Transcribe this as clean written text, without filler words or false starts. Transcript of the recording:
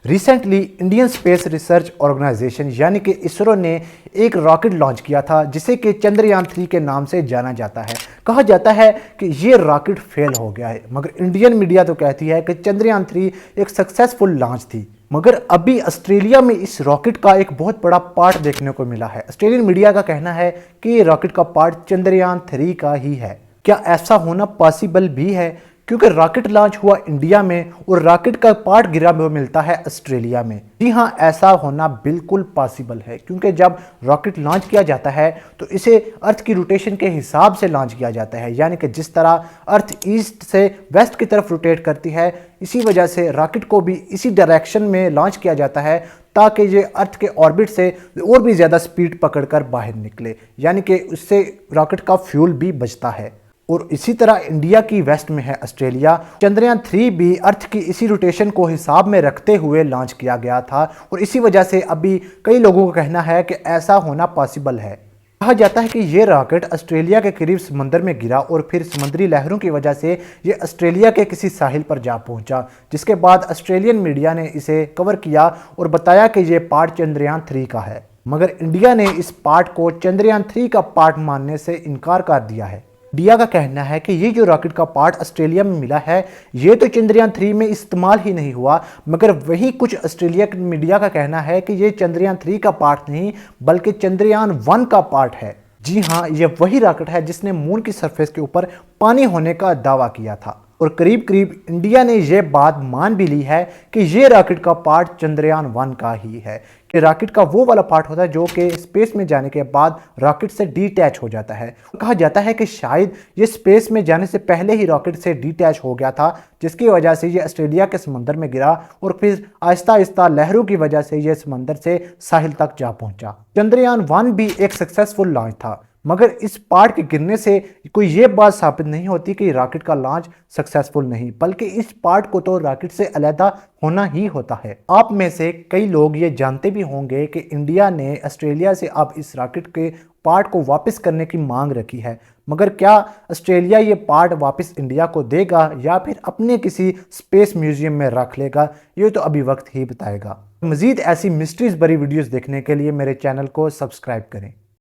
Recently Indian space research organisation यानी कि इसरो ने एक रॉकेट लॉन्च किया था जिसे कि चंद्रयान-3 के नाम से जाना जाता है। कहा जाता है कि ये रॉकेट फेल हो गया है, मगर इंडियन मीडिया तो कहती है कि चंद्रयान-3 एक सक्सेसफुल लॉन्च थी। मगर अभी ऑस्ट्रेलिया में इस रॉकेट का एक बहुत बड़ा पार्ट देखने को मिला है। ऑस्ट्रेलियन मीडिया का कहना है कि ये रॉकेट का पार्ट चंद्रयान-3 का ही है। क्या ऐसा होना पॉसिबल भी है? क्योंकि रॉकेट लॉन्च हुआ इंडिया में और रॉकेट का पार्ट गिरा हुआ मिलता है ऑस्ट्रेलिया में। जी हाँ, ऐसा होना बिल्कुल पॉसिबल है, क्योंकि जब रॉकेट लॉन्च किया जाता है तो इसे अर्थ की रोटेशन के हिसाब से लॉन्च किया जाता है, यानी कि जिस तरह अर्थ ईस्ट से वेस्ट की तरफ रोटेट करती है, इसी वजह से रॉकेट को भी इसी डायरेक्शन में लॉन्च किया जाता है ताकि ये अर्थ के ऑर्बिट से और भी ज़्यादा स्पीड पकड़कर बाहर निकले, यानी कि उससे रॉकेट का फ्यूल भी बचता है। और इसी तरह इंडिया की वेस्ट में है ऑस्ट्रेलिया। चंद्रयान-3 भी अर्थ की इसी रोटेशन को हिसाब में रखते हुए लॉन्च किया गया था और इसी वजह से अभी कई लोगों का कहना है कि ऐसा होना पॉसिबल है। कहा जाता है कि ये रॉकेट ऑस्ट्रेलिया के करीब समंदर में गिरा और फिर समुद्री लहरों की वजह से ये ऑस्ट्रेलिया के किसी साहिल पर जा पहुंचा, जिसके बाद ऑस्ट्रेलियन मीडिया ने इसे कवर किया और बताया कि ये पार्ट चंद्रयान-3 का है। मगर इंडिया ने इस पार्ट को चंद्रयान-3 का पार्ट मानने से इनकार कर दिया है। इंडिया का कहना है कि ये जो रॉकेट का पार्ट ऑस्ट्रेलिया में मिला है ये तो चंद्रयान-3 में इस्तेमाल ही नहीं हुआ, मगर वही कुछ ऑस्ट्रेलिया की मीडिया का कहना है कि ये चंद्रयान-3 का पार्ट नहीं बल्कि चंद्रयान-1 का पार्ट है। जी हाँ, ये वही रॉकेट है जिसने मून की सरफेस के ऊपर पानी होने का दावा किया था और करीब करीब इंडिया ने यह बात मान भी ली है कि ये रॉकेट का पार्ट चंद्रयान-1 का ही है। कि रॉकेट का वो वाला पार्ट होता है जो कि स्पेस में जाने के बाद रॉकेट से डिटैच हो जाता है। कहा जाता है कि शायद ये स्पेस में जाने से पहले ही रॉकेट से डिटैच हो गया था, जिसकी वजह से ये ऑस्ट्रेलिया के समंदर में गिरा और फिर आहिस्ता आहिस्ता लहरों की वजह से ये समंदर से साहिल तक जा पहुंचा। चंद्रयान-1 भी एक सक्सेसफुल लॉन्च था, मगर इस पार्ट के गिरने से कोई ये बात साबित नहीं होती कि रॉकेट का लॉन्च सक्सेसफुल नहीं, बल्कि इस पार्ट को तो रॉकेट से अलग होना ही होता है। आप में से कई लोग ये जानते भी होंगे कि इंडिया ने ऑस्ट्रेलिया से अब इस रॉकेट के पार्ट को वापस करने की मांग रखी है, मगर क्या ऑस्ट्रेलिया ये पार्ट वापस इंडिया को देगा या फिर अपने किसी स्पेस म्यूजियम में रख लेगा, ये तो अभी वक्त ही बताएगा। मज़ीद ऐसी मिस्ट्रीज भरी वीडियोस देखने के लिए मेरे चैनल को सब्सक्राइब करें।